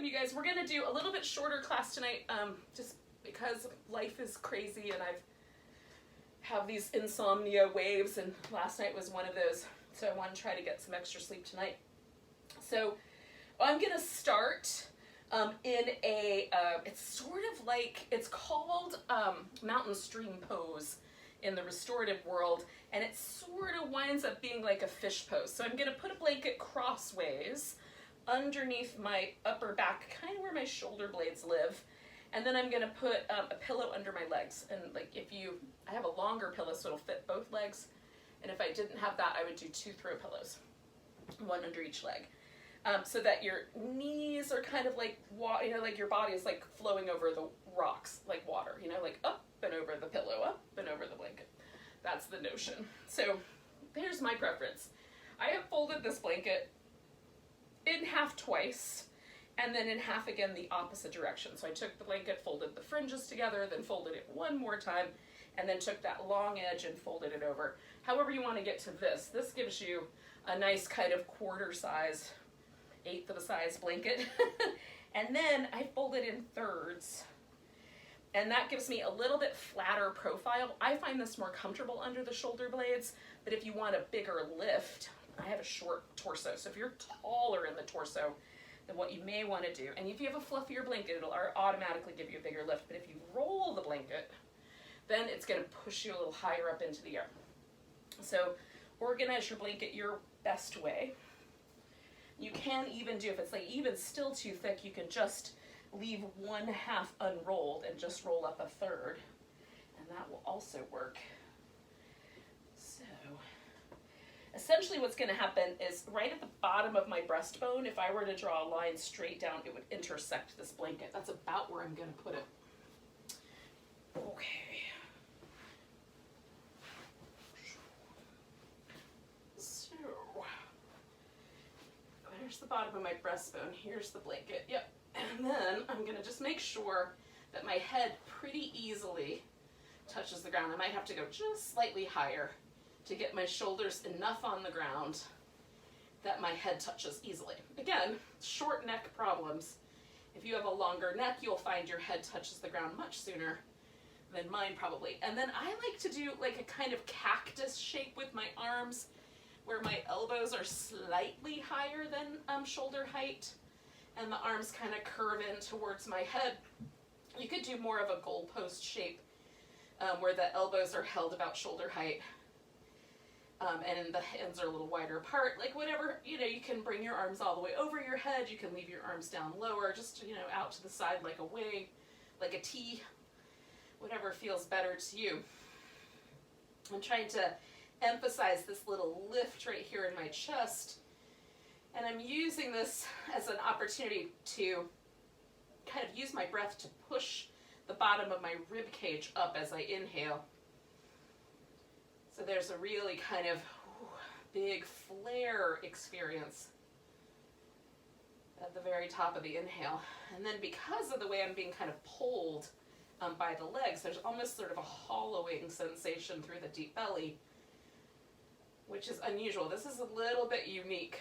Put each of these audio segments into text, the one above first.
welcome you guys. We're gonna do a little bit shorter class tonight, just because life is crazy and I've have these insomnia waves, and last night was one of those. So I want to try to get some extra sleep tonight. So I'm gonna start in a, it's sort of like, it's called mountain stream pose in the restorative world, and it sort of winds up being like a fish pose. So I'm gonna put a blanket crossways underneath my upper back, kind of where my shoulder blades live. And then I'm gonna put a pillow under my legs. And like I have a longer pillow so it'll fit both legs. And if I didn't have that, I would do 2 throw pillows, one under each leg. So that your knees are kind of like, like your body is like flowing over the rocks, like water, like up and over the pillow, up and over the blanket. That's the notion. So here's my preference. I have folded this blanket in half twice, and then in half again the opposite direction. So I took the blanket, folded the fringes together, then folded it one more time, and then took that long edge and folded it over. However you want to get to this. This gives you a nice kind of quarter size, 1/8 of a size blanket. And then I fold it in thirds, and that gives me a little bit flatter profile. I find this more comfortable under the shoulder blades, but if you want a bigger lift, I have a short torso. So if you're taller in the torso, then what you may want to do, and if you have a fluffier blanket, it'll automatically give you a bigger lift, but if you roll the blanket, then it's going to push you a little higher up into the air. So organize your blanket your best way. You can even do, if it's like even still too thick, you can just leave 1/2 unrolled and just roll up 1/3, and that will also work. So essentially what's going to happen is right at the bottom of my breastbone, if I were to draw a line straight down, it would intersect this blanket. That's about where I'm going to put it. Okay. So there's the bottom of my breastbone. Here's the blanket. Yep. And then I'm going to just make sure that my head pretty easily touches the ground. I might have to go just slightly higher to get my shoulders enough on the ground that my head touches easily. Again, short neck problems. If you have a longer neck, you'll find your head touches the ground much sooner than mine probably. And then I like to do like a kind of cactus shape with my arms, where my elbows are slightly higher than shoulder height, and the arms kind of curve in towards my head. You could do more of a goalpost shape, where the elbows are held about shoulder height, and the hands are a little wider apart. Like whatever, you can bring your arms all the way over your head. You can leave your arms down lower, just, out to the side like a wing, like a T, whatever feels better to you. I'm trying to emphasize this little lift right here in my chest, and I'm using this as an opportunity to kind of use my breath to push the bottom of my rib cage up as I inhale. So there's a really kind of big flare experience at the very top of the inhale. And then because of the way I'm being kind of pulled by the legs, there's almost sort of a hollowing sensation through the deep belly, which is unusual. This is a little bit unique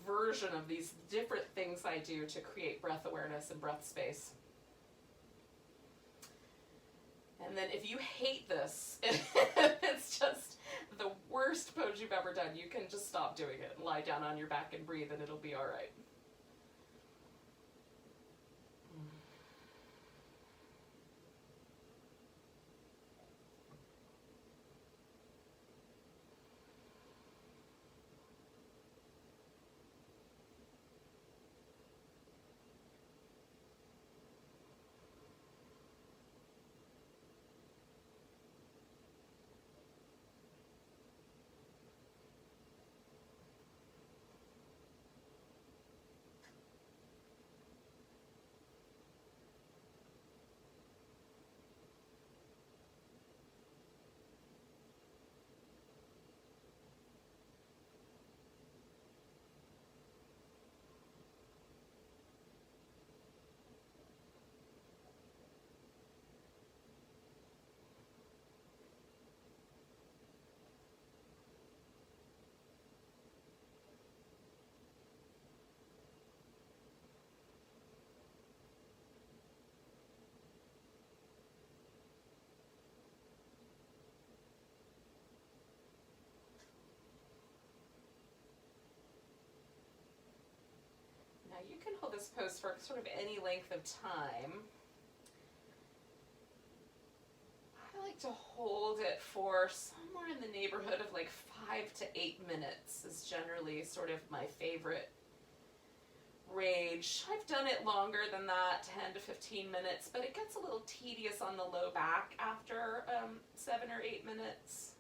version of these different things I do to create breath awareness and breath space. And then if you hate this, it's just the worst pose you've ever done, you can just stop doing it and lie down on your back and breathe, and it'll be all right. Now you can hold this pose for sort of any length of time. I like to hold it for somewhere in the neighborhood of like 5 to 8 minutes is generally sort of my favorite range. I've done it longer than that, 10 to 15 minutes, but it gets a little tedious on the low back after 7 or 8 minutes.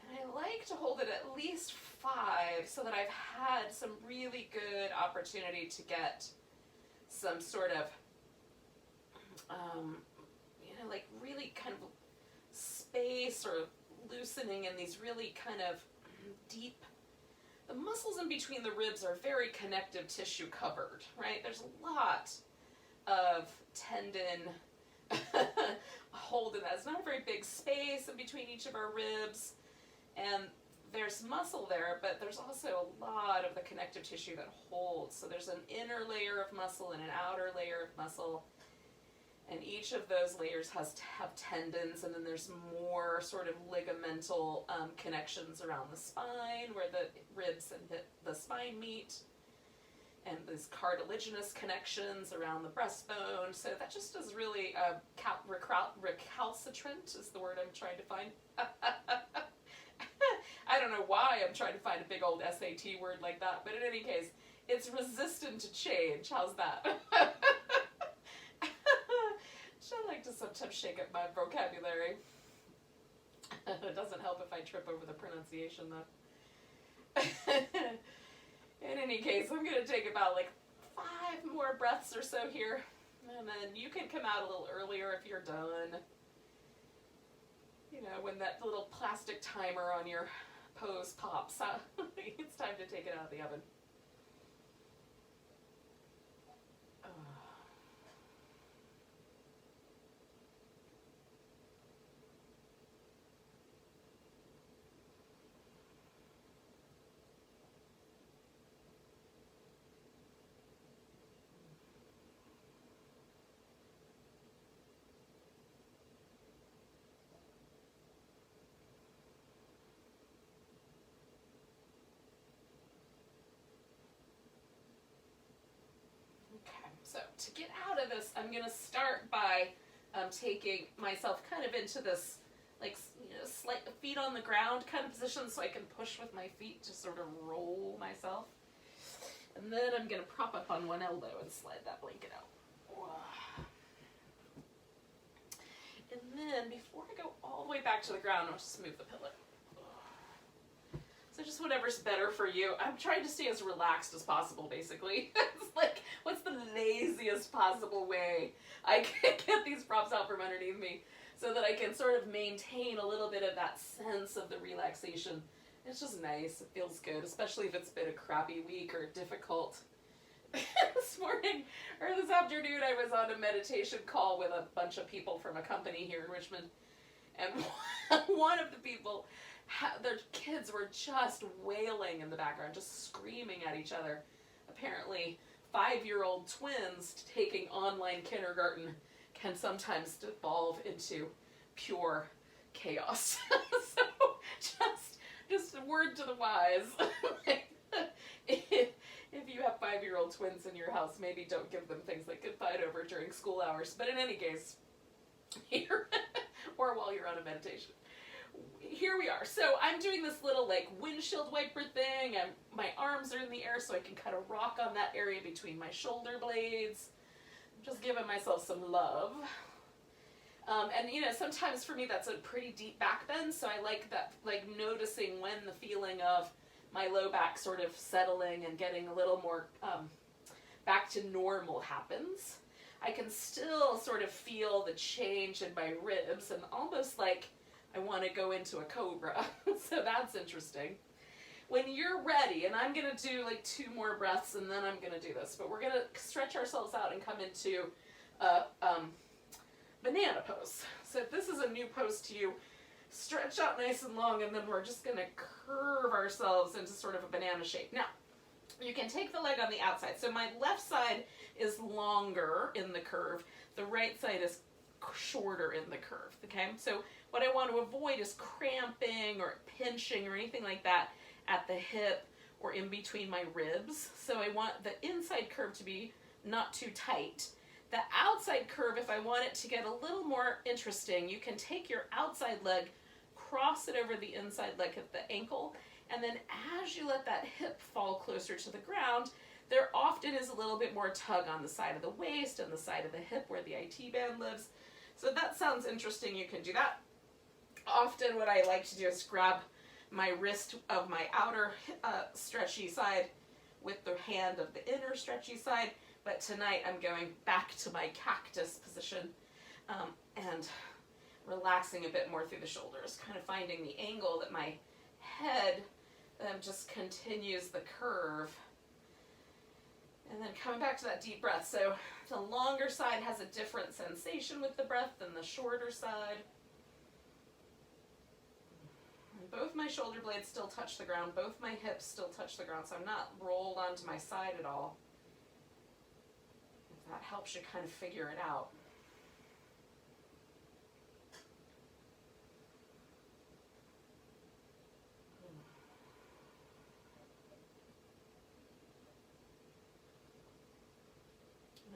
And I like to hold it at least 5 so that I've had some really good opportunity to get some sort of, like really kind of space or loosening in these really kind of deep. The muscles in between the ribs are very connective tissue covered, right? There's a lot of tendon holding that. It's not a very big space in between each of our ribs, and there's muscle there, but there's also a lot of the connective tissue that holds. So there's an inner layer of muscle and an outer layer of muscle, and each of those layers have tendons, and then there's more sort of ligamental connections around the spine where the ribs and the spine meet, and these cartilaginous connections around the breastbone. So that just is really recalcitrant is the word I'm trying to find. I don't know why I'm trying to find a big old SAT word like that, but in any case, it's resistant to change. How's that? I like to sometimes shake up my vocabulary. It doesn't help if I trip over the pronunciation, though. In any case, I'm going to take about like 5 more breaths or so here, and then you can come out a little earlier if you're done. You know, when that little plastic timer on your pose pops, it's time to take it out of the oven. So to get out of this, I'm going to start by taking myself kind of into this, like, slight feet on the ground kind of position, so I can push with my feet to sort of roll myself. And then I'm going to prop up on one elbow and slide that blanket out. And then before I go all the way back to the ground, I'll just move the pillow. So just whatever's better for you. I'm trying to stay as relaxed as possible, basically. It's like, what's the laziest possible way I can get these props out from underneath me so that I can sort of maintain a little bit of that sense of the relaxation. It's just nice. It feels good, especially if it's been a crappy week or difficult. This morning, or this afternoon, I was on a meditation call with a bunch of people from a company here in Richmond. And one of the people, their kids were just wailing in the background, just screaming at each other. Apparently, 5-year-old twins taking online kindergarten can sometimes devolve into pure chaos. So just a word to the wise. If you have 5-year-old twins in your house, maybe don't give them things they could fight over during school hours. But in any case, here, or while you're on a meditation. Here we are. So I'm doing this little like windshield wiper thing, and my arms are in the air so I can kind of rock on that area between my shoulder blades. I'm just giving myself some love. And sometimes for me that's a pretty deep back bend, so I like that, like noticing when the feeling of my low back sort of settling and getting a little more back to normal happens. I can still sort of feel the change in my ribs, and almost like I want to go into a cobra. So that's interesting. When you're ready, and I'm going to do like 2 more breaths and then I'm going to do this, but we're going to stretch ourselves out and come into banana pose. So if this is a new pose to you, stretch out nice and long, and then we're just going to curve ourselves into sort of a banana shape. Now, you can take the leg on the outside. So my left side is longer in the curve. The right side is shorter in the curve, okay? So what I want to avoid is cramping or pinching or anything like that at the hip or in between my ribs. So I want the inside curve to be not too tight. The outside curve, if I want it to get a little more interesting, you can take your outside leg, cross it over the inside leg at the ankle, and then as you let that hip fall closer to the ground, there often is a little bit more tug on the side of the waist and the side of the hip where the IT band lives. So that sounds interesting. You can do that. Often what I like to do is grab my wrist of my outer stretchy side with the hand of the inner stretchy side. But tonight I'm going back to my cactus position and relaxing a bit more through the shoulders, kind of finding the angle that my head just continues the curve. And then coming back to that deep breath. So the longer side has a different sensation with the breath than the shorter side. And both my shoulder blades still touch the ground. Both my hips still touch the ground. So I'm not rolled onto my side at all. If that helps you kind of figure it out.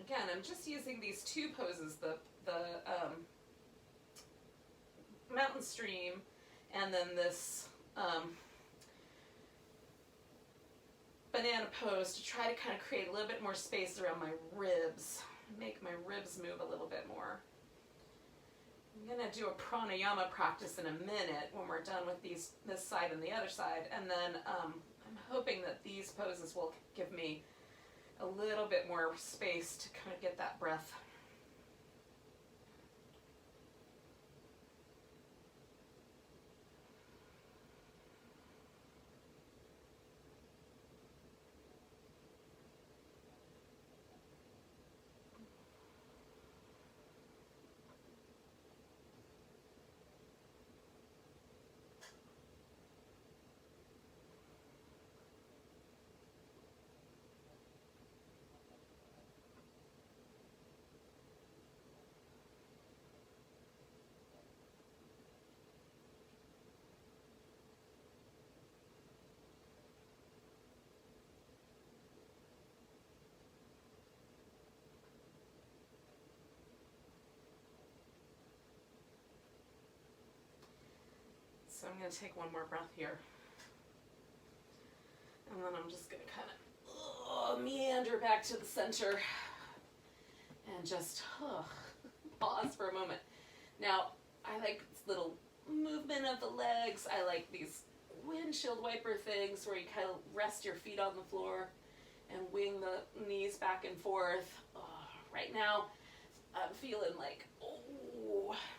Again, I'm just using these two poses, the mountain stream and then this banana pose to try to kind of create a little bit more space around my ribs, make my ribs move a little bit more. I'm going to do a pranayama practice in a minute when we're done with this side and the other side, and then I'm hoping that these poses will give me a little bit more space to kind of get that breath. So I'm going to take one more breath here. And then I'm just going to kind of meander back to the center and just pause for a moment. Now, I like this little movement of the legs. I like these windshield wiper things where you kind of rest your feet on the floor and wing the knees back and forth. Right now, I'm feeling like,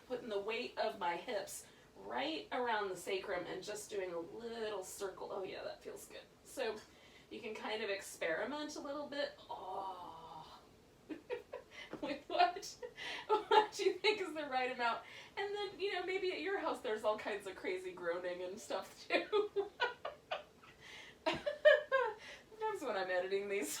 putting the weight of my hips right around the sacrum and just doing a little circle. Oh yeah, that feels good. So you can kind of experiment a little bit. With what you think is the right amount. And then, maybe at your house there's all kinds of crazy groaning and stuff too. Sometimes when I'm editing these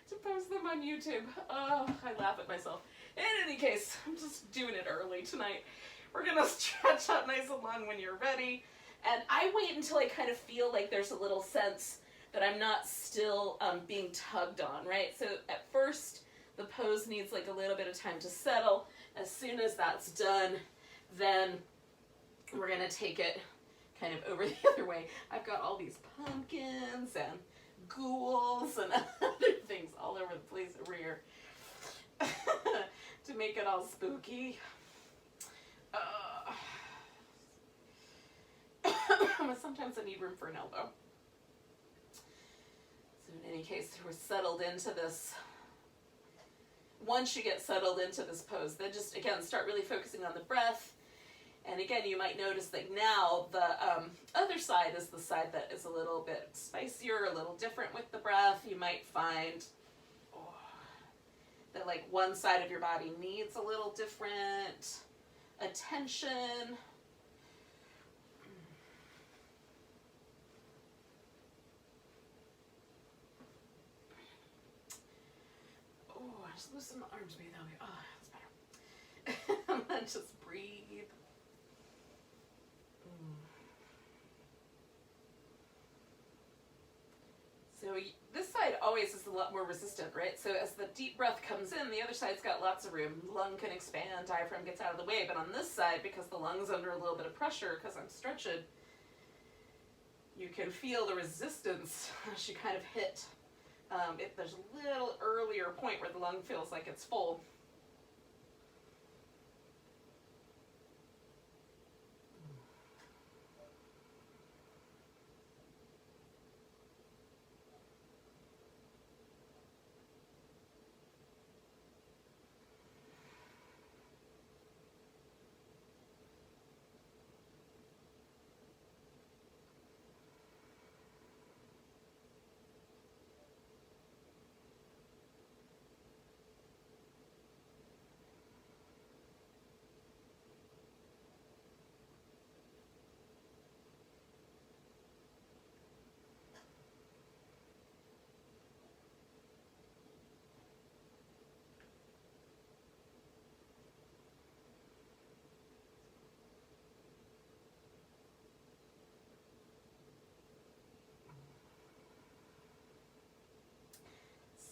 to post them on YouTube, I laugh at myself. In any case, I'm just doing it early tonight. We're going to stretch out nice and long when you're ready. And I wait until I kind of feel like there's a little sense that I'm not still being tugged on, right? So at first, the pose needs like a little bit of time to settle. As soon as that's done, then we're going to take it kind of over the other way. I've got all these pumpkins and ghouls and other things all over the place over here to make it all spooky. Sometimes I need room for an elbow. So in any case, we're settled into this. Once you get settled into this pose, then just, again, start really focusing on the breath. And again, you might notice that now the other side is the side that is a little bit spicier, a little different with the breath. You might find that like one side of your body needs a little different attention. Just loosen the arms, maybe that'll be, that's better. And then just breathe. always is a lot more resistant, right? So as the deep breath comes in, the other side's got lots of room. Lung can expand, diaphragm gets out of the way, but on this side, because the lung's under a little bit of pressure, because I'm stretching, you can feel the resistance as you kind of hit. If there's a little earlier point where the lung feels like it's full.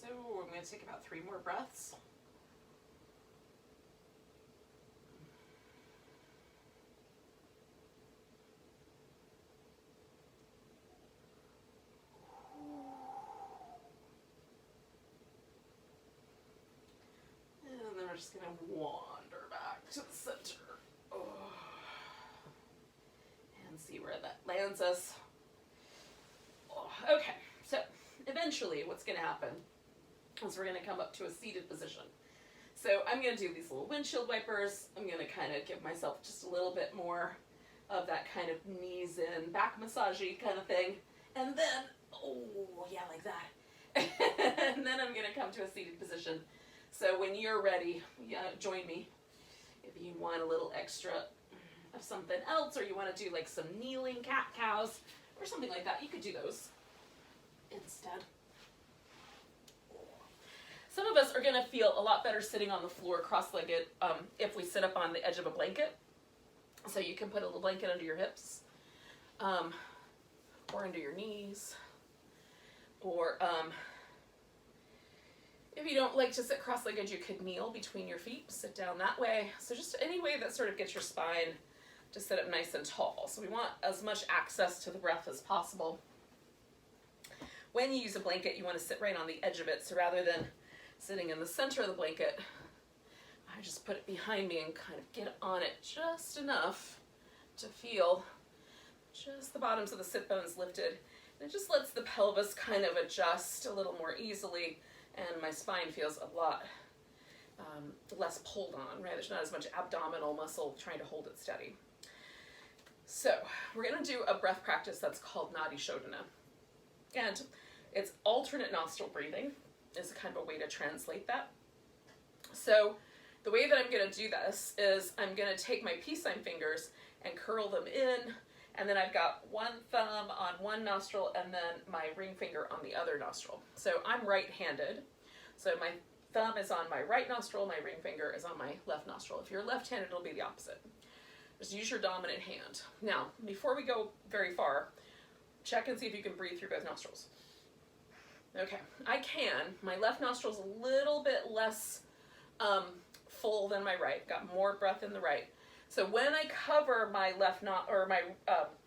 So I'm going to take about 3 more breaths. And then we're just going to wander back to the center. Oh. And see where that lands us. Oh. Okay, so eventually what's going to happen is we're going to come up to a seated position. So I'm going to do these little windshield wipers. I'm going to kind of give myself just a little bit more of that kind of knees in, back massagey kind of thing. And then, oh yeah, like that. And then I'm going to come to a seated position. So when you're ready, join me. If you want a little extra of something else, or you want to do like some kneeling cat-cows or something like that, you could do those instead. Some of us are going to feel a lot better sitting on the floor cross-legged if we sit up on the edge of a blanket. So you can put a little blanket under your hips or under your knees. Or if you don't like to sit cross-legged, you could kneel between your feet, sit down that way. So just any way that sort of gets your spine to sit up nice and tall. So we want as much access to the breath as possible. When you use a blanket, you want to sit right on the edge of it. So rather than sitting in the center of the blanket, I just put it behind me and kind of get on it just enough to feel just the bottoms of the sit bones lifted. And it just lets the pelvis kind of adjust a little more easily, and my spine feels a lot less pulled on, right? There's not as much abdominal muscle trying to hold it steady. So we're going to do a breath practice that's called Nadi Shodhana. And it's alternate nostril breathing is kind of a way to translate that. So the way that I'm going to do this is I'm going to take my peace sign fingers and curl them in, and then I've got one thumb on one nostril and then my ring finger on the other nostril. So I'm right-handed, so my thumb is on my right nostril, my ring finger is on my left nostril. If you're left-handed, it'll be the opposite. Just use your dominant hand. Now, before we go very far, check and see if you can breathe through both nostrils. Okay, I can. My left nostril's a little bit less full than my right. Got more breath in the right. So when I cover my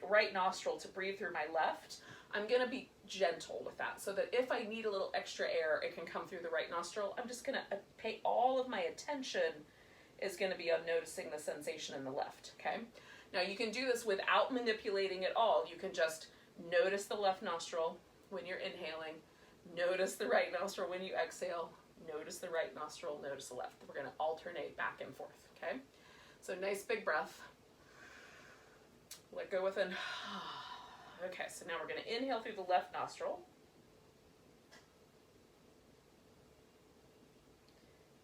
right nostril to breathe through my left, I'm going to be gentle with that, so that if I need a little extra air, it can come through the right nostril. I'm just going to pay all of my attention is going to be on noticing the sensation in the left. Okay. Now you can do this without manipulating at all. You can just notice the left nostril when you're inhaling. Notice the right nostril when you exhale. Notice the right nostril, notice the left. We're going to alternate back and forth, okay? So nice big breath. Let go within. Okay, so now we're going to inhale through the left nostril.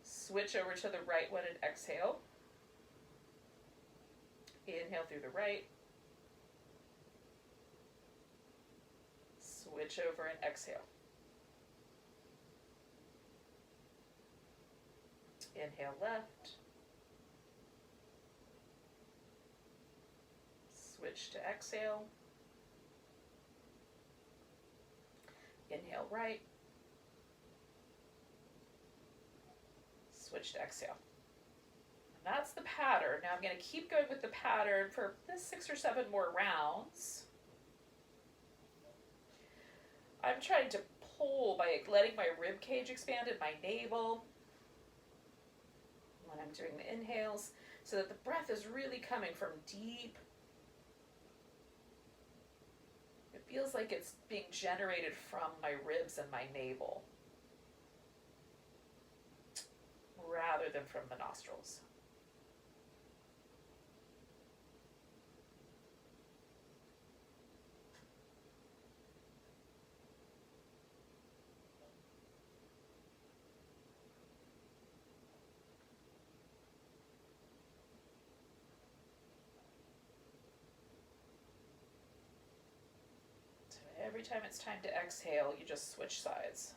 Switch over to the right one and exhale. Inhale through the right. Switch over and exhale. Inhale left. Switch to exhale. Inhale right. switch to exhale. And that's the pattern. Now I'm going to keep going with the pattern for this 6 or 7 more rounds. I'm trying to pull by letting my rib cage expand and my navel when I'm doing the inhales, so that the breath is really coming from deep. It feels like it's being generated from my ribs and my navel rather than from the nostrils. Every time it's time to exhale, you just switch sides.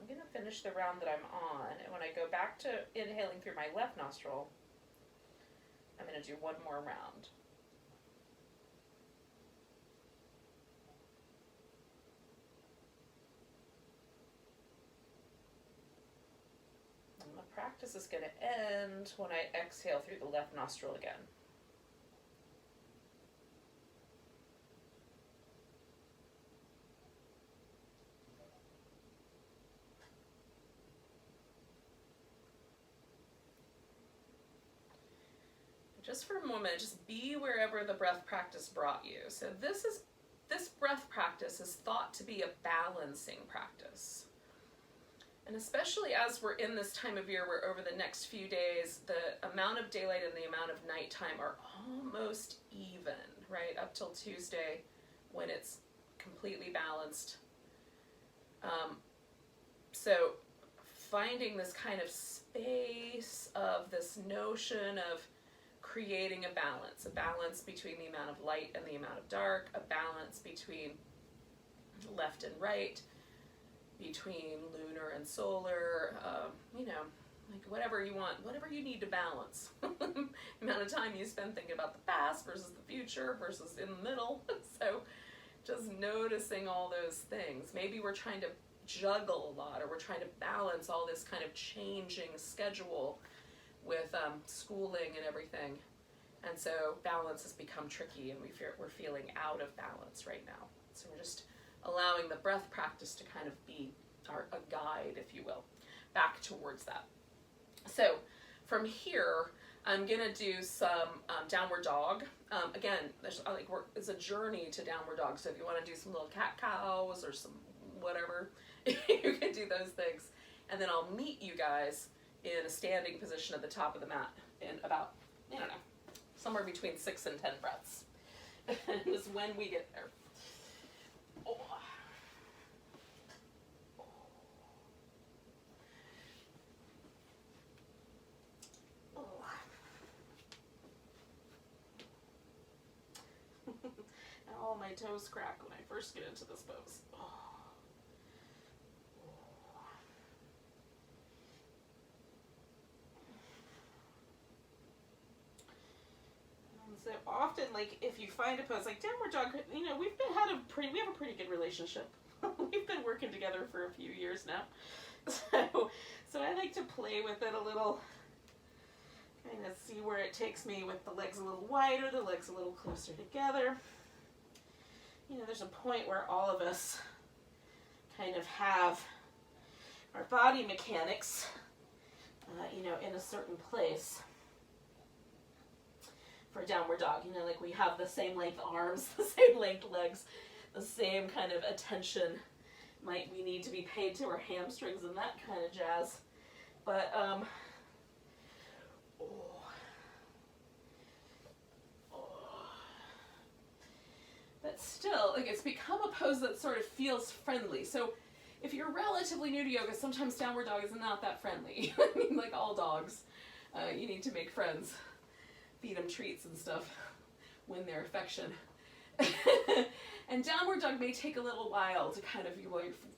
I'm going to finish the round that I'm on, and when I go back to inhaling through my left nostril, I'm going to do one more round. And the practice is going to end when I exhale through the left nostril again. Just for a moment, just be wherever the breath practice brought you. So this breath practice is thought to be a balancing practice. And especially as we're in this time of year where over the next few days, the amount of daylight and the amount of nighttime are almost even, right? Up till Tuesday when it's completely balanced. So finding this kind of space of this notion of creating a balance between the amount of light and the amount of dark, a balance between left and right, between lunar and solar, like whatever you want, whatever you need to balance. The amount of time you spend thinking about the past versus the future versus in the middle. So just noticing all those things. Maybe we're trying to juggle a lot, or we're trying to balance all this kind of changing schedule with schooling and everything, and so balance has become tricky, and we're feeling out of balance right now. So we're just allowing the breath practice to kind of be a guide, if you will, back towards that. So from here, I'm gonna do some downward dog. Again, it's a journey to downward dog. So if you want to do some little cat cows or some whatever, you can do those things, and then I'll meet you guys in a standing position at the top of the mat in about, I don't know, somewhere between 6 and 10 breaths. And is when we get there. Oh. Oh. And all my toes crack when I first get into this pose. Oh. So often, like, if you find a pose like downward dog, we have a pretty good relationship. We've been working together for a few years now. So I like to play with it a little, kind of see where it takes me with the legs a little wider, the legs a little closer together. There's a point where all of us kind of have our body mechanics, in a certain place. for downward dog. You know, like we have the same length arms, the same length legs, the same kind of attention we need to be paid to our hamstrings and that kind of jazz. But but still, like, it's become a pose that sort of feels friendly. So if you're relatively new to yoga, sometimes downward dog is not that friendly. I mean, like all dogs, you need to make friends, feed them treats and stuff, win their affection. And downward dog may take a little while to kind of,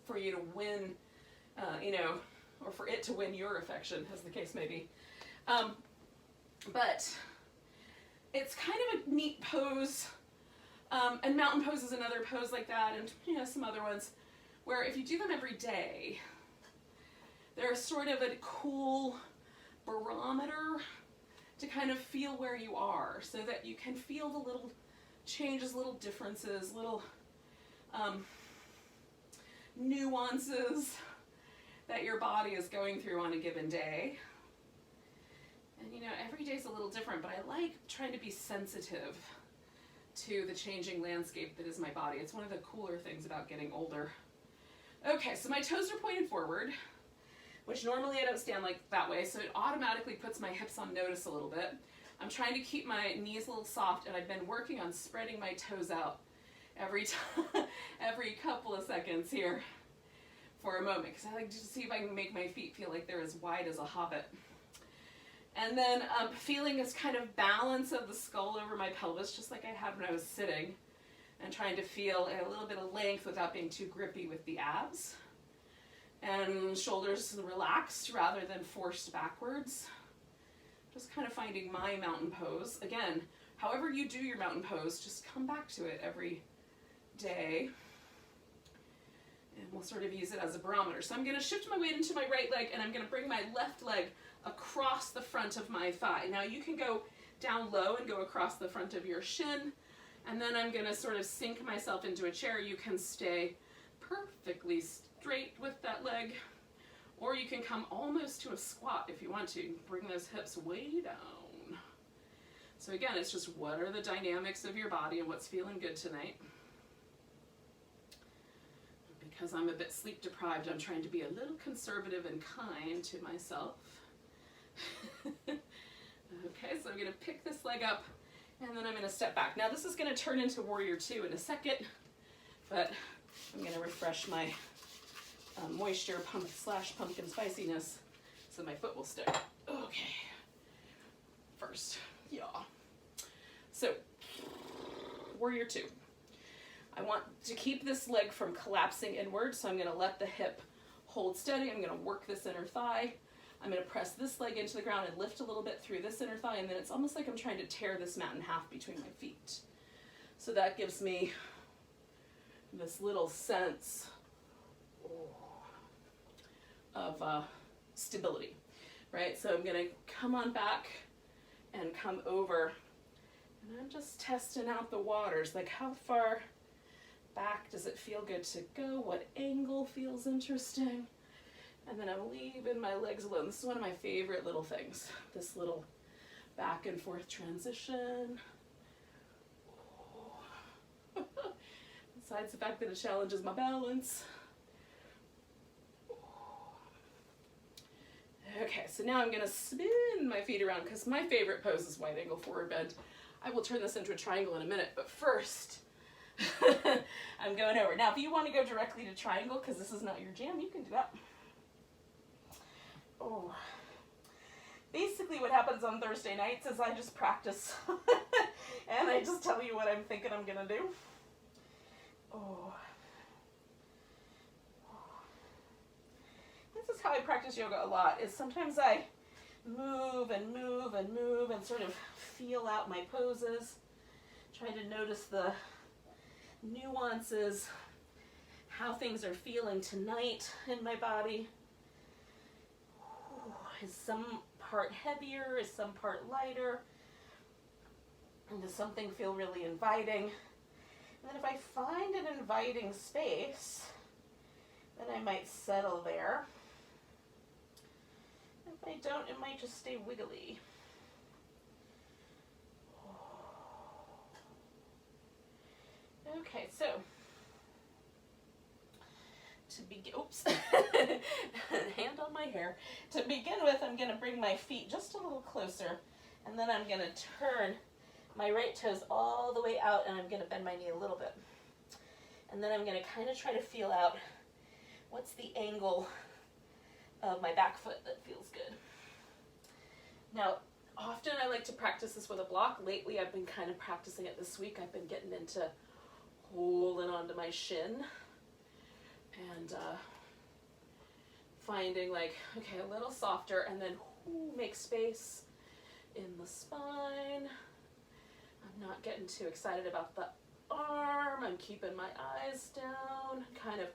for you to win, you know, or for it to win your affection, as the case may be. But it's kind of a neat pose. And mountain pose is another pose like that, and you know, some other ones, where if you do them every day, they're sort of a cool barometer to kind of feel where you are, so that you can feel the little changes, little differences, little nuances that your body is going through on a given day. And you know, every day is a little different, but I like trying to be sensitive to the changing landscape that is my body. It's one of the cooler things about getting older. Okay, so my toes are pointed forward, which normally I don't stand like that way, so it automatically puts my hips on notice a little bit. I'm trying to keep my knees a little soft, and I've been working on spreading my toes out every couple of seconds here for a moment, because I like to see if I can make my feet feel like they're as wide as a hobbit. And then feeling this kind of balance of the skull over my pelvis, just like I had when I was sitting, and trying to feel a little bit of length without being too grippy with the abs. And shoulders relaxed rather than forced backwards. Just kind of finding my mountain pose. Again, however you do your mountain pose, just come back to it every day. And we'll sort of use it as a barometer. So I'm going to shift my weight into my right leg, and I'm going to bring my left leg across the front of my thigh. Now you can go down low and go across the front of your shin, and then I'm going to sort of sink myself into a chair. You can stay perfectly straight with that leg, or you can come almost to a squat if you want to. Bring those hips way down. So again, it's just what are the dynamics of your body and what's feeling good tonight. Because I'm a bit sleep deprived, I'm trying to be a little conservative and kind to myself. Okay, so I'm going to pick this leg up, and then I'm going to step back. Now this is going to turn into Warrior 2 in a second, but I'm going to refresh my moisture / pumpkin spiciness so my foot will stick. Okay, first, yeah. So, Warrior 2. I want to keep this leg from collapsing inward, so I'm going to let the hip hold steady. I'm going to work this inner thigh. I'm going to press this leg into the ground and lift a little bit through this inner thigh, and then it's almost like I'm trying to tear this mat in half between my feet. So that gives me this little sense of stability, right? So I'm going to come on back and come over, and I'm just testing out the waters, like how far back does it feel good to go? What angle feels interesting? And then I'm leaving my legs alone. This is one of my favorite little things, this little back and forth transition. Besides the fact that it challenges my balance. Okay, so now I'm going to spin my feet around, because my favorite pose is wide angle forward bend. I will turn this into a triangle in a minute, but first, I'm going over. Now, if you want to go directly to triangle, because this is not your jam, you can do that. Oh. Basically what happens on Thursday nights is I just practice, and I just tell you what I'm thinking I'm going to do. Oh. This is how I practice yoga a lot, is sometimes I move and move and move and sort of feel out my poses, trying to notice the nuances, how things are feeling tonight in my body. Is some part heavier? Is some part lighter? And does something feel really inviting? And then if I find an inviting space, then I might settle there. If I don't, it might just stay wiggly. Okay, so to begin, oops, hand on my hair. To begin with, I'm going to bring my feet just a little closer, and then I'm going to turn my right toes all the way out, and I'm going to bend my knee a little bit. And then I'm going to kind of try to feel out what's the angle of my back foot that feels good. Now, often I like to practice this with a block. Lately, I've been kind of practicing it this week. I've been getting into holding onto my shin and finding like, okay, a little softer, and then make space in the spine. I'm not getting too excited about the arm. I'm keeping my eyes down, kind of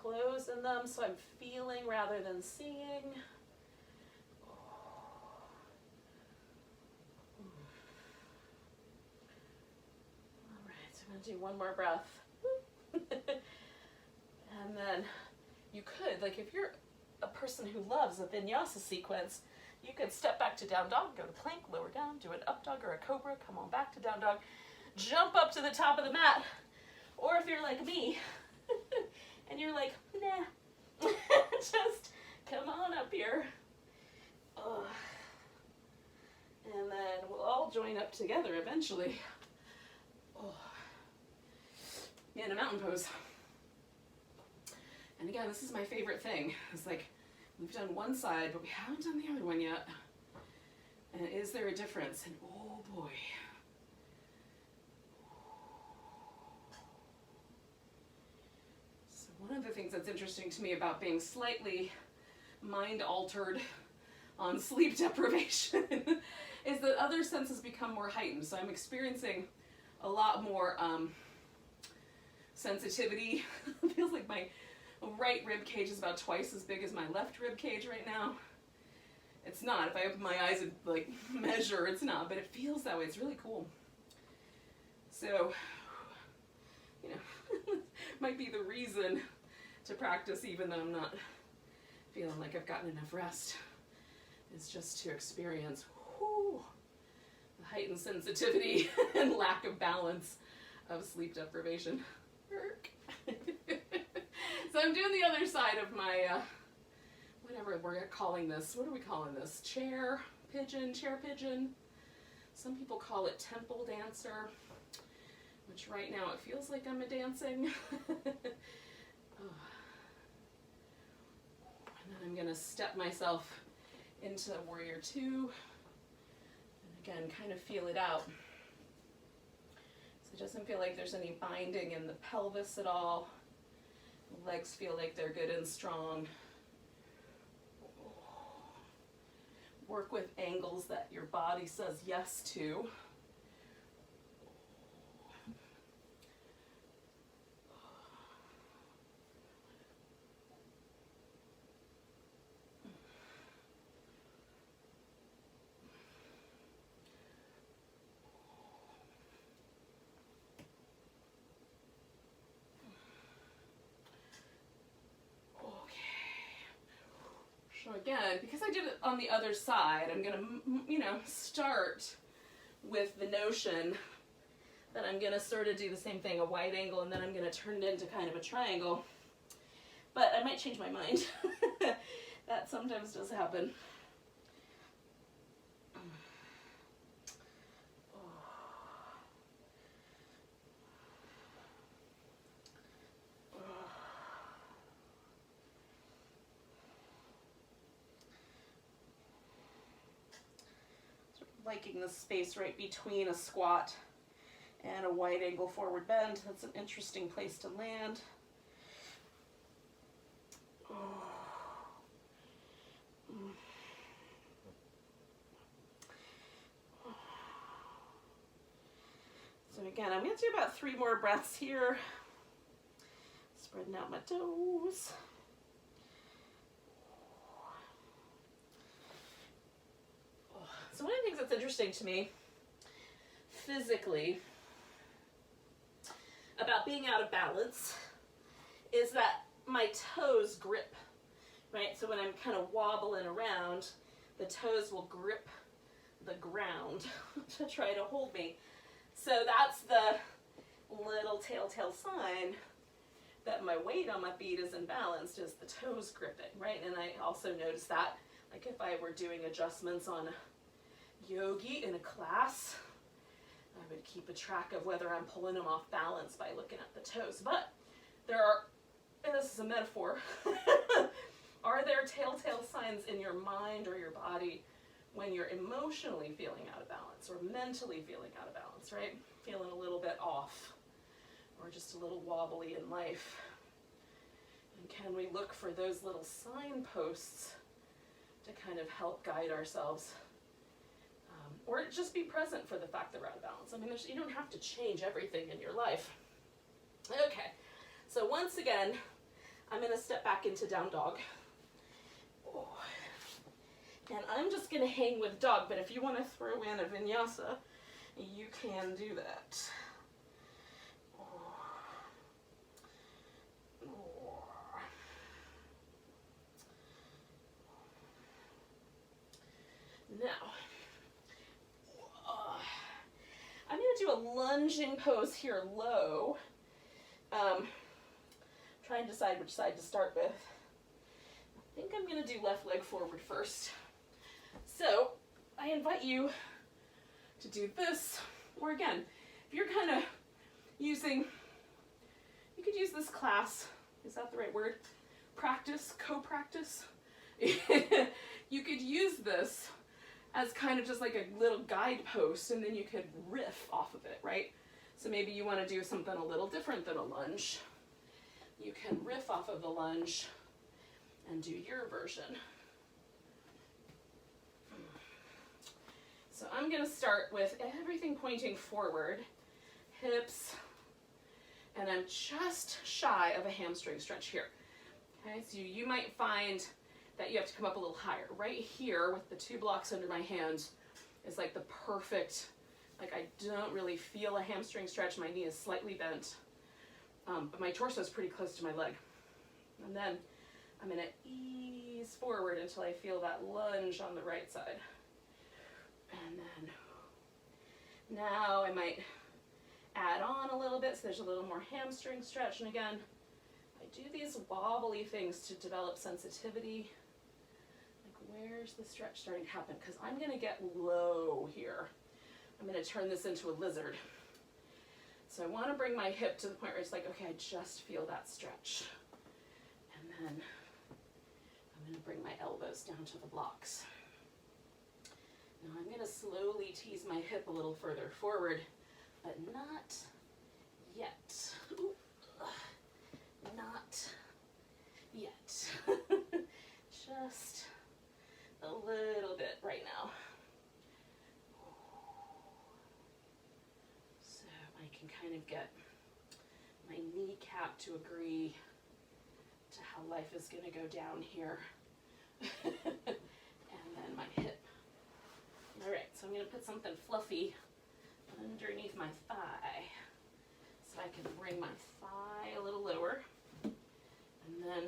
closing them so I'm feeling rather than seeing. All right, so I'm going to do one more breath. And then you could, like if you're a person who loves a vinyasa sequence, you could step back to down dog, go to plank, lower down, do an up dog or a cobra, come on back to down dog, jump up to the top of the mat. Or if you're like me, and you're like, nah, just come on up here. And then we'll all join up together eventually. In a mountain pose. And again, this is my favorite thing. It's like, we've done one side, but we haven't done the other one yet. And is there a difference? And oh boy. So one of the things that's interesting to me about being slightly mind altered on sleep deprivation is that other senses become more heightened. So I'm experiencing a lot more sensitivity. It feels like my right rib cage is about twice as big as my left rib cage right now. It's not. If I open my eyes and like measure, it's not, but it feels that way. It's really cool. So, you know, might be the reason to practice even though I'm not feeling like I've gotten enough rest. It's just to experience the heightened sensitivity and lack of balance of sleep deprivation. So I'm doing the other side of my, whatever we're calling this. What are we calling this? Chair pigeon. Some people call it temple dancer, which right now it feels like I'm dancing. And then I'm going to step myself into warrior two. And again, kind of feel it out. So it doesn't feel like there's any binding in the pelvis at all. The legs feel like they're good and strong. Work with angles that your body says yes to. So again, because I did it on the other side, I'm gonna, start with the notion that I'm gonna sort of do the same thing, a wide angle, and then I'm gonna turn it into kind of a triangle. But I might change my mind. That sometimes does happen. Liking the space right between a squat and a wide angle forward bend. That's an interesting place to land. So again, I'm going to do about 3 more breaths here. Spreading out my toes. So one of the things that's interesting to me physically about being out of balance is that my toes grip, right? So when I'm kind of wobbling around, the toes will grip the ground to try to hold me. So that's little telltale sign that my weight on my feet is imbalanced is the toes gripping, right? And I also notice that, like if I were doing adjustments on yogi in a class, I would keep a track of whether I'm pulling them off balance by looking at the toes. But there are, and this is a metaphor, are there telltale signs in your mind or your body when you're emotionally feeling out of balance or mentally feeling out of balance, right? Feeling a little bit off or just a little wobbly in life? And can we look for those little signposts to kind of help guide ourselves? Or just be present for the fact that we're out of balance. I mean, you don't have to change everything in your life. Okay, so once again, I'm gonna step back into down dog. Oh. And I'm just gonna hang with dog, but if you wanna throw in a vinyasa, you can do that. Now, I'm going to do a lunging pose here low. Try and decide which side to start with. I think I'm going to do left leg forward first. So I invite you to do this, or again, if you're kind of using, you could use this class, is that the right word? Practice, co-practice. You could use this as kind of just like a little guidepost, and then you could riff off of it, right? So maybe you want to do something a little different than a lunge. You can riff off of the lunge and do your version. So I'm going to start with everything pointing forward, hips, and I'm just shy of a hamstring stretch here. Okay, so you might find that you have to come up a little higher. Right here with the 2 blocks under my hand is like the perfect, like I don't really feel a hamstring stretch. My knee is slightly bent, but my torso is pretty close to my leg. And then I'm gonna ease forward until I feel that lunge on the right side. And then now I might add on a little bit so there's a little more hamstring stretch. And again, I do these wobbly things to develop sensitivity. Where's the stretch starting to happen? Because I'm going to get low here. I'm going to turn this into a lizard. So I want to bring my hip to the point where it's like, okay, I just feel that stretch. And then I'm going to bring my elbows down to the blocks. Now I'm going to slowly tease my hip a little further forward, but not yet. Ooh. Not yet. Just a little bit right now. So I can kind of get my kneecap to agree to how life is going to go down here. And then my hip. All right, so I'm going to put something fluffy underneath my thigh so I can bring my thigh a little lower. And then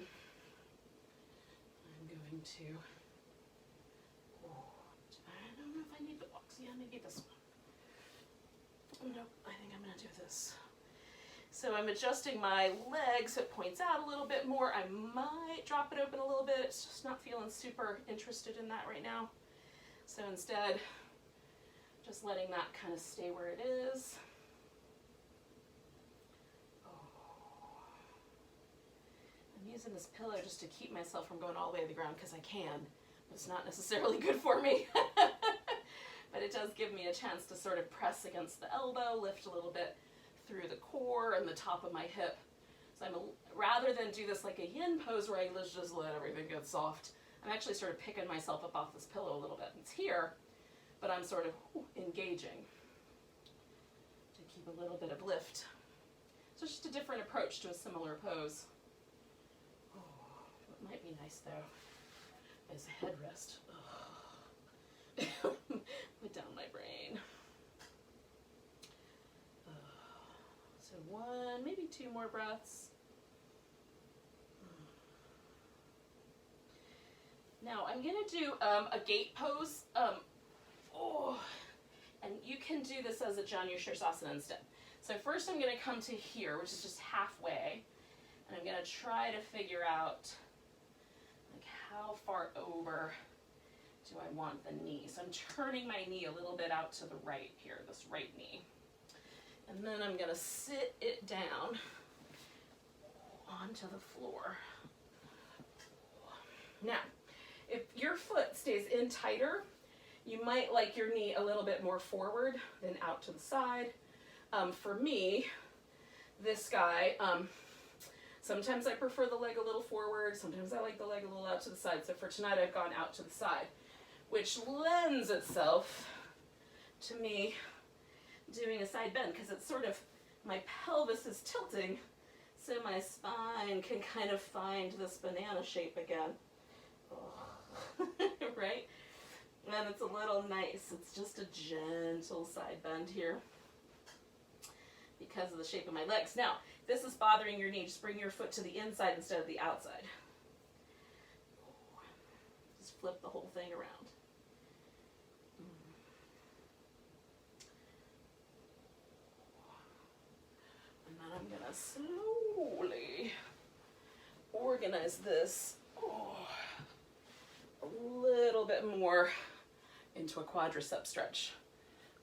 I'm going to, I don't know if I need the box. Yeah, maybe this one. Nope, I think I'm going to do this. So I'm adjusting my leg so it points out a little bit more. I might drop it open a little bit. It's just not feeling super interested in that right now. So instead, just letting that kind of stay where it is. I'm using this pillow just to keep myself from going all the way to the ground because I can. It's not necessarily good for me. But it does give me a chance to sort of press against the elbow, lift a little bit through the core and the top of my hip. So rather than do this like a yin pose where I just let everything get soft, I'm actually sort of picking myself up off this pillow a little bit. It's here, but I'm sort of engaging to keep a little bit of lift. So it's just a different approach to a similar pose. What might be nice though is a headrest. Put down my brain. So 1, maybe 2 more breaths. Now I'm going to do a gate pose. And you can do this as a Janu Shirsasana instead. So first I'm going to come to here, which is just halfway, and I'm going to try to figure out like how far over do I want the knee. So I'm turning my knee a little bit out to the right here, this right knee. And then I'm going to sit it down onto the floor. Now, if your foot stays in tighter, you might like your knee a little bit more forward than out to the side. For me, this guy, sometimes I prefer the leg a little forward, sometimes I like the leg a little out to the side. So for tonight I've gone out to the side, which lends itself to me doing a side bend because it's sort of, my pelvis is tilting so my spine can kind of find this banana shape again. Right? And it's a little nice. It's just a gentle side bend here because of the shape of my legs. Now, if this is bothering your knee, just bring your foot to the inside instead of the outside. Just flip the whole thing around. And then I'm going to slowly organize this a little bit more into a quadricep stretch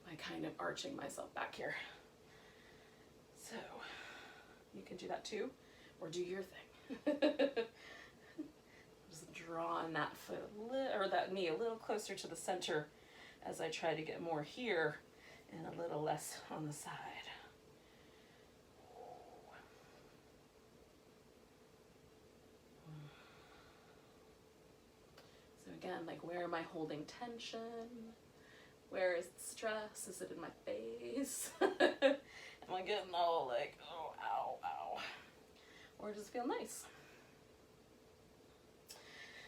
by kind of arching myself back here. So you can do that too, or do your thing. Just drawing that foot or that knee a little closer to the center as I try to get more here and a little less on the side. So again, like, where am I holding tension? Where is the stress? Is it in my face? Am I getting all like, oh, ow, ow? Or does it feel nice?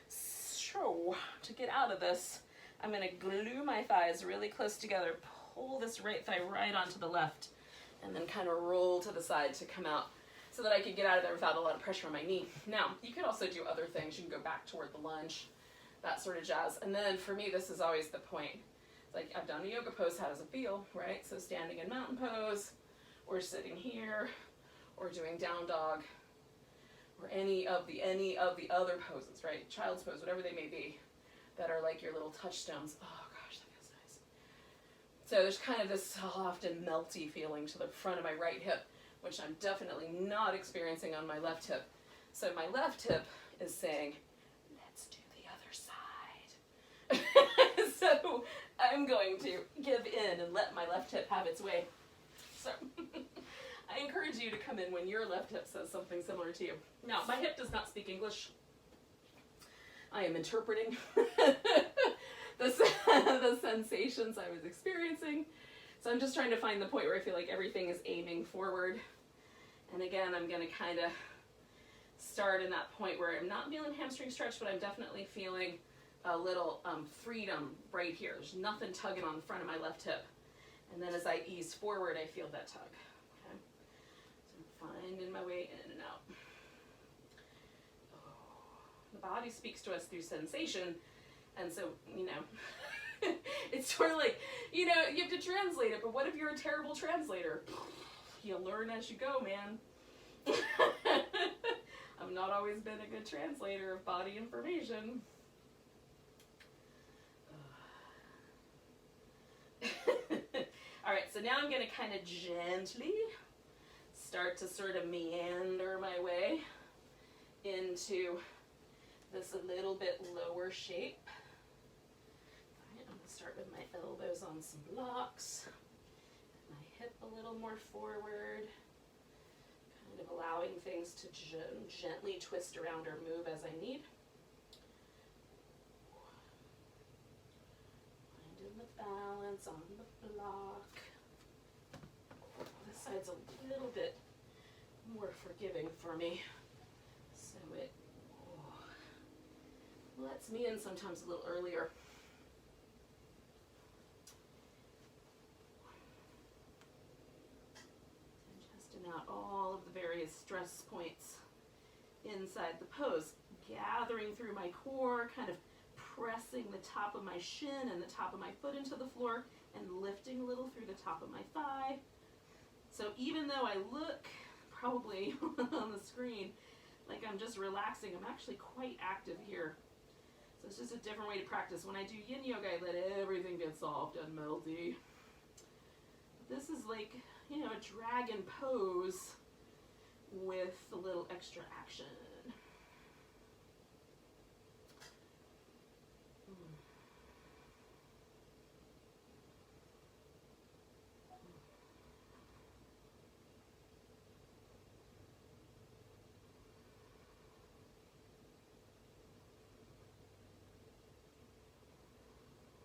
So, to get out of this, I'm going to glue my thighs really close together, pull this right thigh right onto the left, and then kind of roll to the side to come out so that I can get out of there without a lot of pressure on my knee. Now, you could also do other things. You can go back toward the lunge, that sort of jazz. And then for me, this is always the point. It's like, I've done a yoga pose, how does it feel, right? So standing in mountain pose, or sitting here, or doing down dog, or any of the other poses, right? Child's pose, whatever they may be, that are like your little touchstones. Oh gosh, that feels nice. So there's kind of this soft and melty feeling to the front of my right hip, which I'm definitely not experiencing on my left hip. So my left hip is saying, let's do the other side. So I'm going to give in and let my left hip have its way. So I encourage you to come in when your left hip says something similar to you. Now, my hip does not speak English. I am interpreting the sensations I was experiencing. So I'm just trying to find the point where I feel like everything is aiming forward. And again, I'm going to kind of start in that point where I'm not feeling hamstring stretch, but I'm definitely feeling a little freedom right here. There's nothing tugging on the front of my left hip. And then as I ease forward, I feel that tug. Okay? So I'm finding my way in and out. The body speaks to us through sensation, and so, you know, it's sort of like, you know, you have to translate it, but what if you're a terrible translator? You learn as you go, man. I've not always been a good translator of body information. All right, so now I'm going to kind of gently start to sort of meander my way into this a little bit lower shape. All right, I'm going to start with my elbows on some blocks, my hip a little more forward, kind of allowing things to gently twist around or move as I need. Finding the balance on the block. This side's a little bit more forgiving for me, so it lets me in sometimes a little earlier. And testing out all of the various stress points inside the pose, gathering through my core, kind of pressing the top of my shin and the top of my foot into the floor and lifting a little through the top of my thigh. So even though I look probably on the screen like I'm just relaxing, I'm actually quite active here. So it's just a different way to practice. When I do yin yoga, I let everything get soft and melty. This is like, you know, a dragon pose with a little extra action.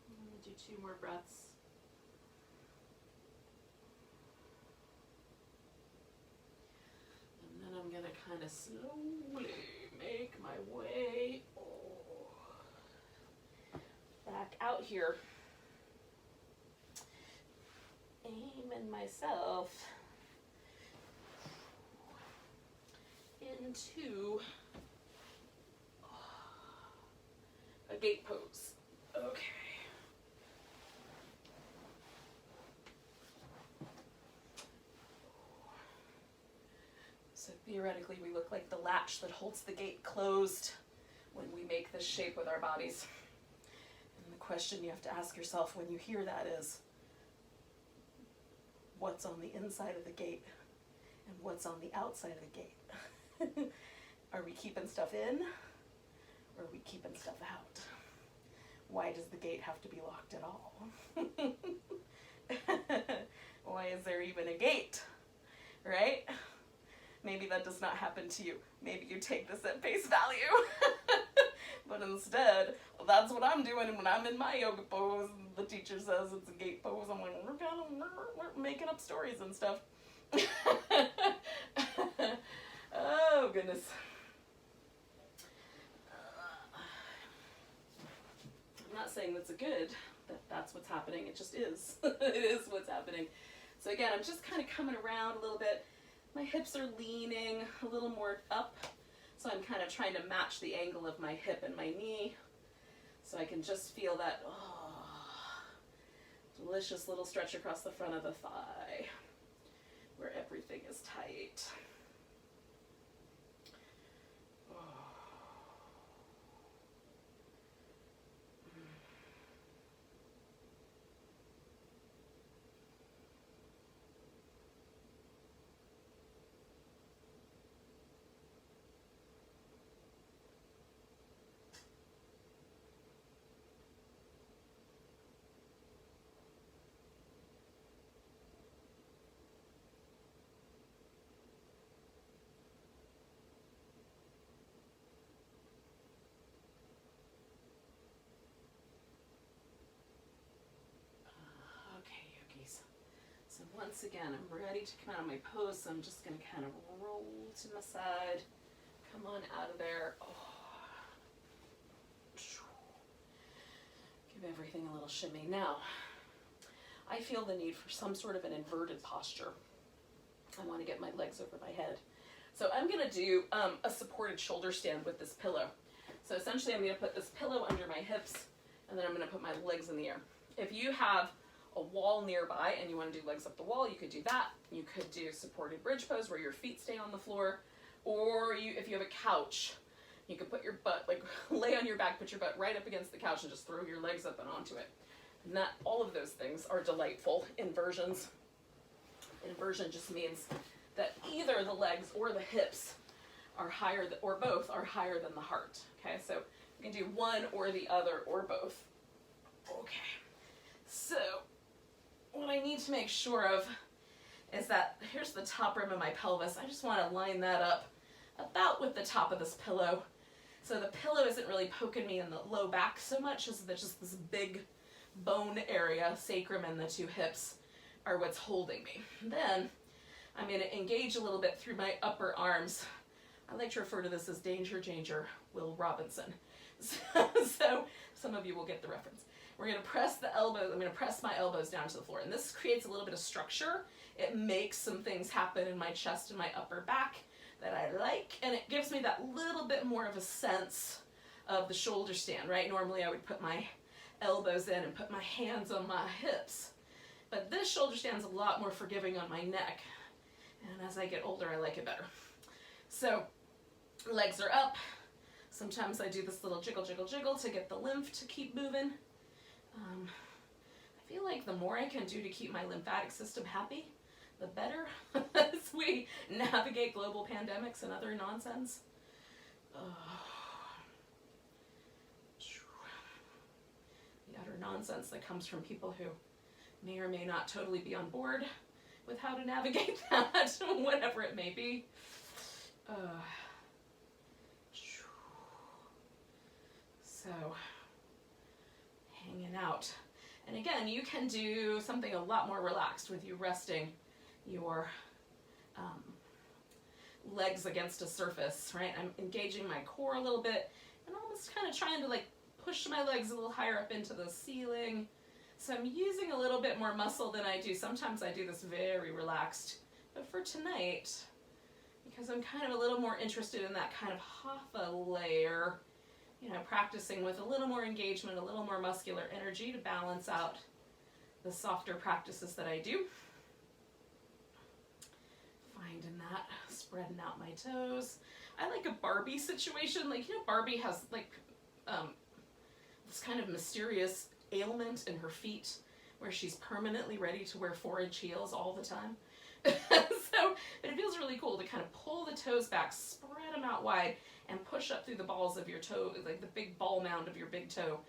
I'm going to do 2 more breaths. And then I'm going to kind of slowly make my way back out here. Aiming myself into a gate pose. Okay. So theoretically, we look like the latch that holds the gate closed when we make this shape with our bodies. And the question you have to ask yourself when you hear that is, what's on the inside of the gate and what's on the outside of the gate? Are we keeping stuff in or are we keeping stuff out? Why does the gate have to be locked at all? Why is there even a gate, right? Maybe that does not happen to you. Maybe you take this at face value. But instead, that's what I'm doing when I'm in my yoga pose. The teacher says it's a gate pose. I'm like, we're making up stories and stuff. Oh, goodness. I'm not saying that's a good, that's what's happening. It just is. It is what's happening. So again, I'm just kind of coming around a little bit. My hips are leaning a little more up. So I'm kind of trying to match the angle of my hip and my knee. So I can just feel that, delicious little stretch across the front of the thigh where everything is tight. So once again, I'm ready to come out of my pose, so I'm just going to kind of roll to my side, come on out of there. Give everything a little shimmy. Now, I feel the need for some sort of an inverted posture. I want to get my legs over my head. So I'm going to do a supported shoulder stand with this pillow. So essentially, I'm going to put this pillow under my hips, and then I'm going to put my legs in the air. If you have a wall nearby and you want to do legs up the wall, you could do that. You could do supported bridge pose where your feet stay on the floor, or if you have a couch, you could put your butt, like lay on your back, put your butt right up against the couch and just throw your legs up and onto it. And that, all of those things are delightful inversions. Inversion just means that either the legs or the hips are higher, or both are higher than the heart. Okay, so you can do one or the other or both. Okay, so what I need to make sure of is that here's the top rim of my pelvis. I just want to line that up about with the top of this pillow. So the pillow isn't really poking me in the low back so much as that just this big bone area, sacrum and the 2 hips are what's holding me. Then I'm going to engage a little bit through my upper arms. I like to refer to this as Danger Danger, Will Robinson. So some of you will get the reference. We're going to press the elbows, I'm going to press my elbows down to the floor, and this creates a little bit of structure. It makes some things happen in my chest and my upper back that I like, and it gives me that little bit more of a sense of the shoulder stand, right? Normally I would put my elbows in and put my hands on my hips, but this shoulder stand's a lot more forgiving on my neck And as I get older, I like it better. So legs are up. Sometimes I do this little jiggle, jiggle, jiggle to get the lymph to keep moving. I feel like the more I can do to keep my lymphatic system happy, the better as we navigate global pandemics and other nonsense. The utter nonsense that comes from people who may or may not totally be on board with how to navigate that, whatever it may be. So, hanging out. And again, you can do something a lot more relaxed with you resting your legs against a surface, right? I'm engaging my core a little bit and almost kind of trying to like push my legs a little higher up into the ceiling. So I'm using a little bit more muscle than I do. Sometimes I do this very relaxed. But for tonight, because I'm kind of a little more interested in that kind of Hatha layer, you know, practicing with a little more engagement, a little more muscular energy to balance out the softer practices that I do. Finding that, spreading out my toes. I like a Barbie situation. Like, you know, Barbie has like this kind of mysterious ailment in her feet where she's permanently ready to wear 4-inch heels all the time. So it feels really cool to kind of pull the toes back, spread them out wide, and push up through the balls of your toe, like the big ball mound of your big toe.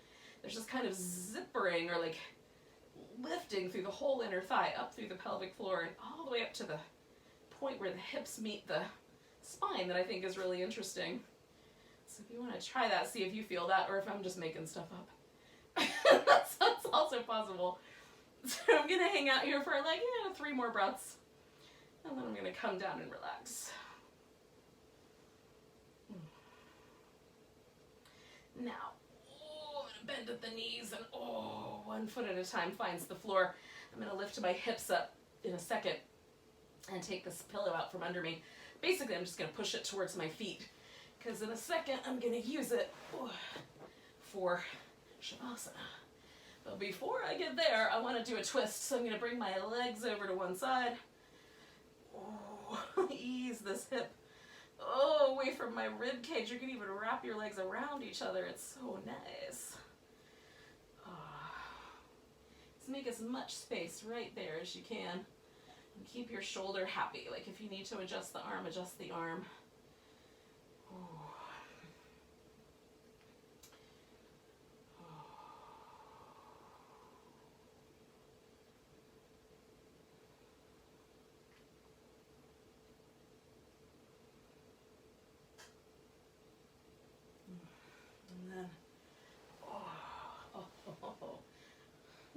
There's this kind of zippering or like lifting through the whole inner thigh, up through the pelvic floor, and all the way up to the point where the hips meet the spine that I think is really interesting. So if you want to try that, see if you feel that, or if I'm just making stuff up. That's also possible. So I'm going to hang out here for like, 3 more breaths. And then I'm going to come down and relax. Now, I'm going to bend at the knees and 1 foot at a time finds the floor. I'm going to lift my hips up in a second and take this pillow out from under me. Basically, I'm just going to push it towards my feet because in a second I'm going to use it for Shavasana. But before I get there, I want to do a twist. So I'm going to bring my legs over to one side. Ease this hip away from my rib cage. You can even wrap your legs around each other. It's so nice. Just make as much space right there as you can. And keep your shoulder happy. Like if you need to adjust the arm, adjust the arm.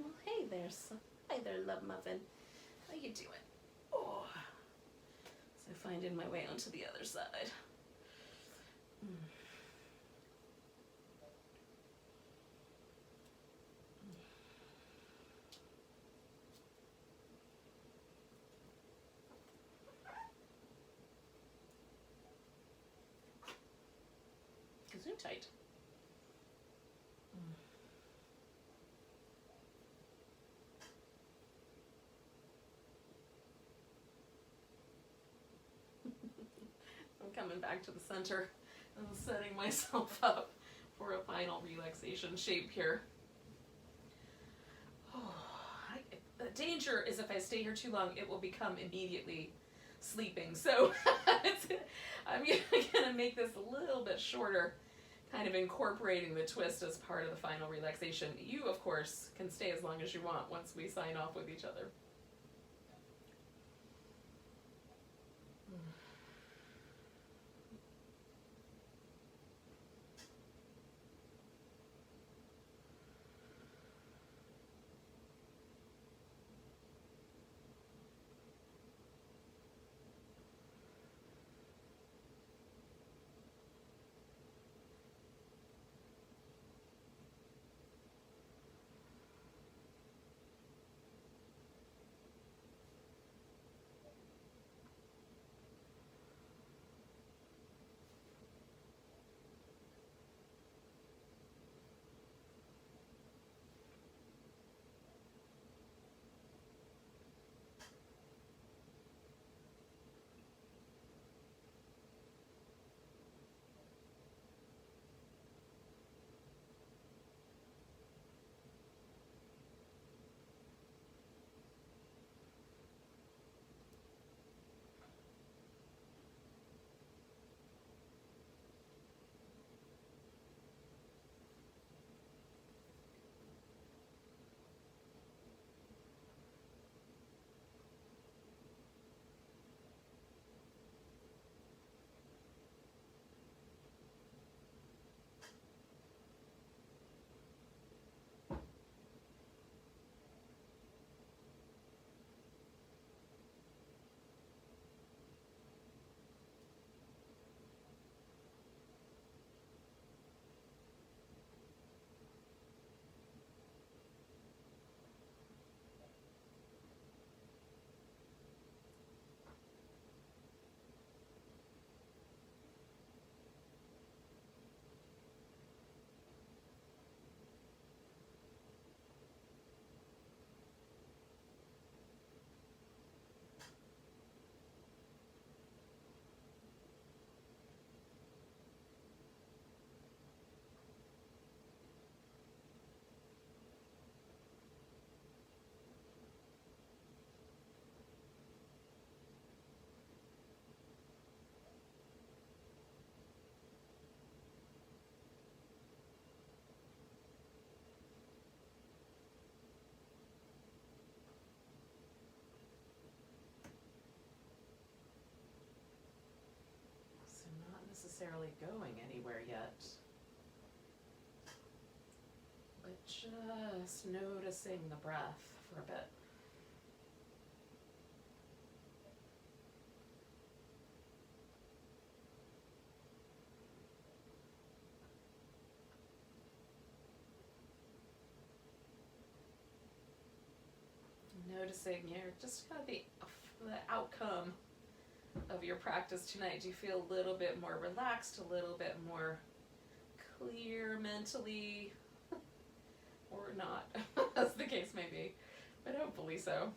Well, hey there, son. Hi there, love muffin. How you doing? So finding my way onto the other side. Tight. I'm coming back to the center and setting myself up for a final relaxation shape here. The danger is if I stay here too long, it will become immediately sleeping. So I'm gonna make this a little bit shorter, kind of incorporating the twist as part of the final relaxation. You, of course, can stay as long as you want once we sign off with each other. necessarily going anywhere yet. But just noticing the breath for a bit. Noticing your just kind of the outcome of your practice tonight. Do you feel a little bit more relaxed, a little bit more clear mentally, or not, as the case may be, but hopefully so.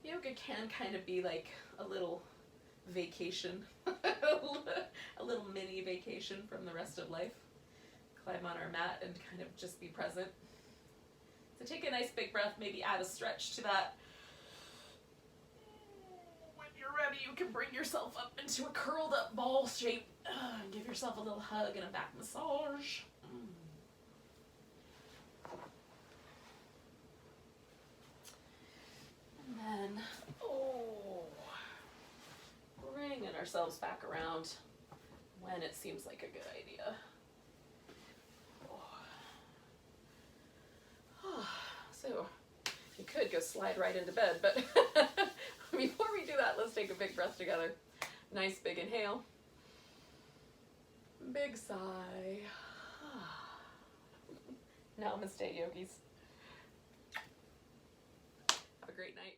Yoga can kind of be like a little vacation, a little mini vacation from the rest of life. Climb on our mat and kind of just be present. So take a nice big breath, maybe add a stretch to that. When you're ready, you can bring yourself up into a curled up ball shape and give yourself a little hug and a back massage. And then, bringing ourselves back around when it seems like a good idea. So, you could go slide right into bed, but before we do that, let's take a big breath together. Nice big inhale. Big sigh. Namaste, yogis. Have a great night.